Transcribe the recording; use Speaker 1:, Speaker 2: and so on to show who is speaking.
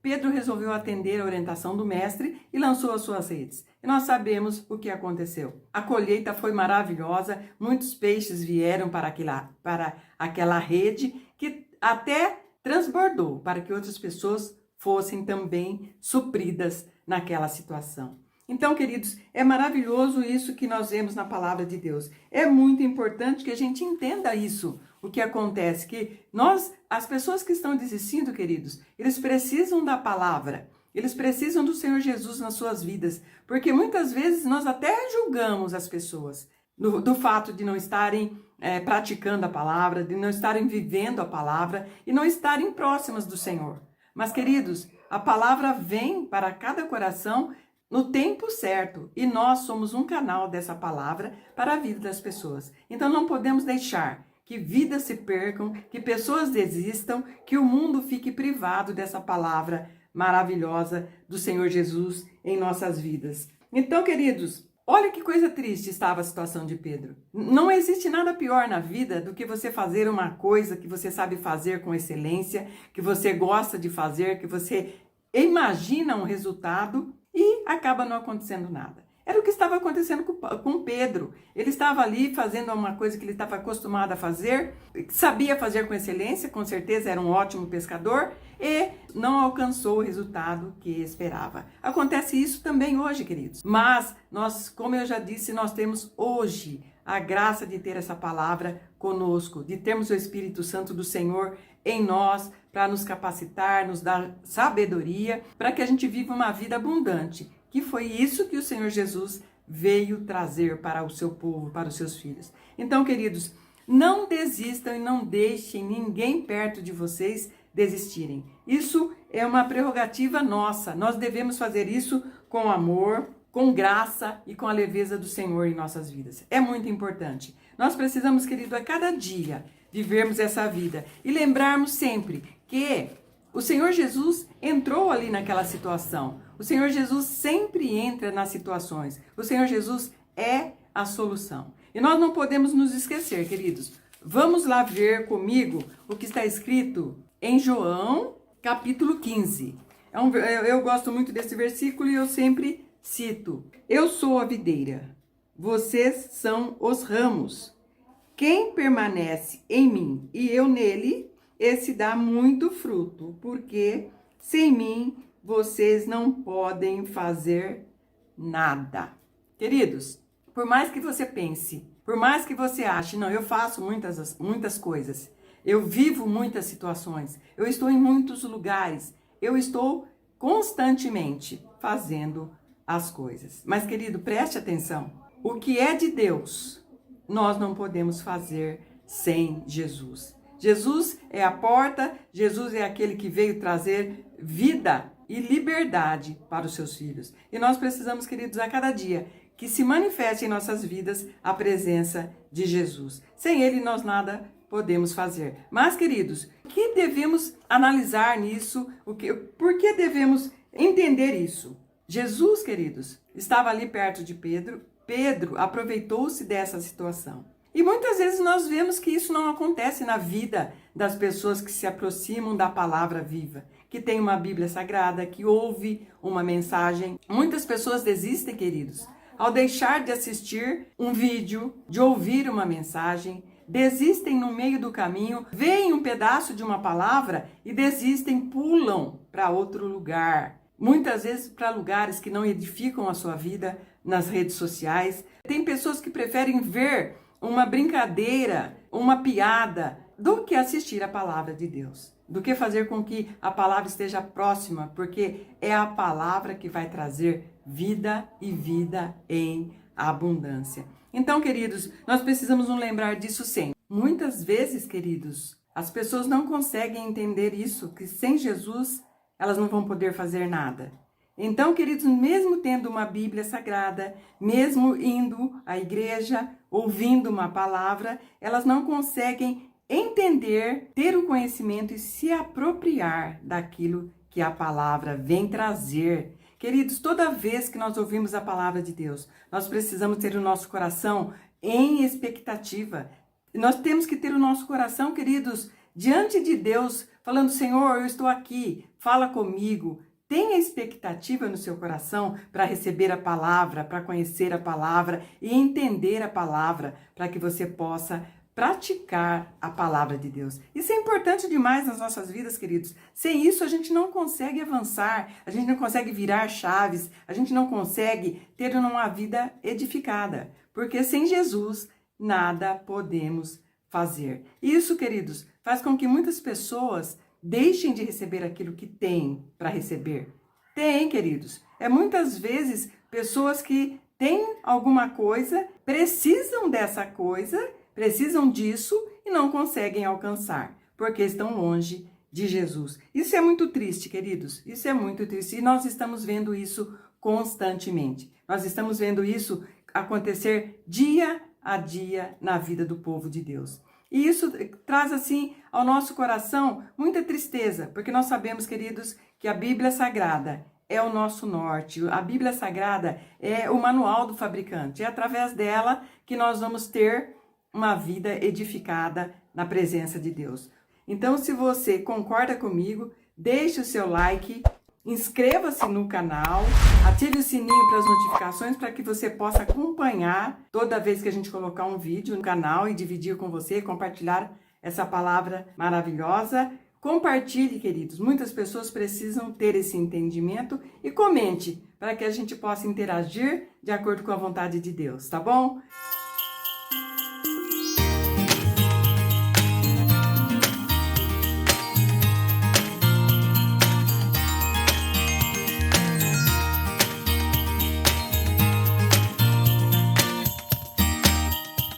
Speaker 1: Pedro resolveu atender a orientação do mestre e lançou as suas redes. E nós sabemos o que aconteceu. A colheita foi maravilhosa, muitos peixes vieram para aquela rede que até transbordou para que outras pessoas fossem também supridas naquela situação. Então, queridos, é maravilhoso isso que nós vemos na palavra de Deus. É muito importante que a gente entenda isso, o que acontece, que as pessoas que estão desistindo, queridos, eles precisam da palavra, eles precisam do Senhor Jesus nas suas vidas, porque muitas vezes nós até julgamos as pessoas do fato de não estarem praticando a palavra, de não estarem vivendo a palavra e não estarem próximas do Senhor. Mas, queridos, a palavra vem para cada coração no tempo certo, e nós somos um canal dessa palavra para a vida das pessoas. Então não podemos deixar que vidas se percam, que pessoas desistam, que o mundo fique privado dessa palavra maravilhosa do Senhor Jesus em nossas vidas. Então, queridos, olha que coisa triste estava a situação de Pedro. Não existe nada pior na vida do que você fazer uma coisa que você sabe fazer com excelência, que você gosta de fazer, que você imagina um resultado e acaba não acontecendo nada. Era o que estava acontecendo com Pedro. Ele estava ali fazendo uma coisa que ele estava acostumado a fazer, sabia fazer com excelência, com certeza era um ótimo pescador e não alcançou o resultado que esperava. Acontece isso também hoje, queridos. Mas nós, como eu já disse, nós temos hoje a graça de ter essa palavra conosco, de termos o Espírito Santo do Senhor em nós, para nos capacitar, nos dar sabedoria, para que a gente viva uma vida abundante, que foi isso que o Senhor Jesus veio trazer para o seu povo, para os seus filhos. Então, queridos, não desistam e não deixem ninguém perto de vocês desistirem. Isso é uma prerrogativa nossa. Nós devemos fazer isso com amor, com graça e com a leveza do Senhor em nossas vidas. É muito importante. Nós precisamos, querido, a cada dia vivermos essa vida e lembrarmos sempre que o Senhor Jesus entrou ali naquela situação. O Senhor Jesus sempre entra nas situações. O Senhor Jesus é a solução. E nós não podemos nos esquecer, queridos. Vamos lá ver comigo o que está escrito em João, capítulo 15. Eu gosto muito desse versículo e eu sempre cito. Eu sou a videira, vocês são os ramos. Quem permanece em mim e eu nele, esse dá muito fruto, porque sem mim vocês não podem fazer nada. Queridos, por mais que você pense, por mais que você ache, não, eu faço muitas coisas, eu vivo muitas situações, eu estou em muitos lugares, eu estou constantemente fazendo as coisas. Mas, querido, preste atenção, o que é de Deus, nós não podemos fazer sem Jesus. Jesus é a porta, Jesus é aquele que veio trazer vida e liberdade para os seus filhos. E nós precisamos, queridos, a cada dia que se manifeste em nossas vidas a presença de Jesus. Sem Ele nós nada podemos fazer. Mas, queridos, o que devemos analisar nisso? Por que devemos entender isso? Jesus, queridos, estava ali perto de Pedro. Pedro aproveitou-se dessa situação. E muitas vezes nós vemos que isso não acontece na vida das pessoas que se aproximam da palavra viva, que tem uma Bíblia Sagrada, que ouve uma mensagem. Muitas pessoas desistem, queridos, ao deixar de assistir um vídeo, de ouvir uma mensagem, desistem no meio do caminho, veem um pedaço de uma palavra e desistem, pulam para outro lugar. Muitas vezes para lugares que não edificam a sua vida nas redes sociais. Tem pessoas que preferem ver uma brincadeira, uma piada, do que assistir a palavra de Deus, do que fazer com que a palavra esteja próxima, porque é a palavra que vai trazer vida e vida em abundância. Então, queridos, nós precisamos nos lembrar disso sempre. Muitas vezes, queridos, as pessoas não conseguem entender isso, que sem Jesus elas não vão poder fazer nada. Então, queridos, mesmo tendo uma Bíblia Sagrada, mesmo indo à igreja, ouvindo uma palavra, elas não conseguem entender, ter o conhecimento e se apropriar daquilo que a palavra vem trazer. Queridos, toda vez que nós ouvimos a palavra de Deus, nós precisamos ter o nosso coração em expectativa. Nós temos que ter o nosso coração, queridos, diante de Deus, falando, Senhor, eu estou aqui, fala comigo. Tenha expectativa no seu coração para receber a palavra, para conhecer a palavra e entender a palavra, para que você possa praticar a palavra de Deus. Isso é importante demais nas nossas vidas, queridos. Sem isso, a gente não consegue avançar, a gente não consegue virar chaves, a gente não consegue ter uma vida edificada, porque sem Jesus, nada podemos fazer. Isso, queridos, faz com que muitas pessoas deixem de receber aquilo que têm para receber. Tem, queridos. É muitas vezes pessoas que têm alguma coisa, precisam dessa coisa, precisam disso e não conseguem alcançar, porque estão longe de Jesus. Isso é muito triste, queridos. Isso é muito triste. E nós estamos vendo isso constantemente. Nós estamos vendo isso acontecer dia a dia na vida do povo de Deus. E isso traz, assim, ao nosso coração muita tristeza, porque nós sabemos, queridos, que a Bíblia Sagrada é o nosso norte. A Bíblia Sagrada é o manual do fabricante. É através dela que nós vamos ter uma vida edificada na presença de Deus. Então, se você concorda comigo, deixe o seu like, inscreva-se no canal, ative o sininho para as notificações para que você possa acompanhar toda vez que a gente colocar um vídeo no canal e dividir com você, compartilhar essa palavra maravilhosa. Compartilhe, queridos. Muitas pessoas precisam ter esse entendimento e comente para que a gente possa interagir de acordo com a vontade de Deus, tá bom?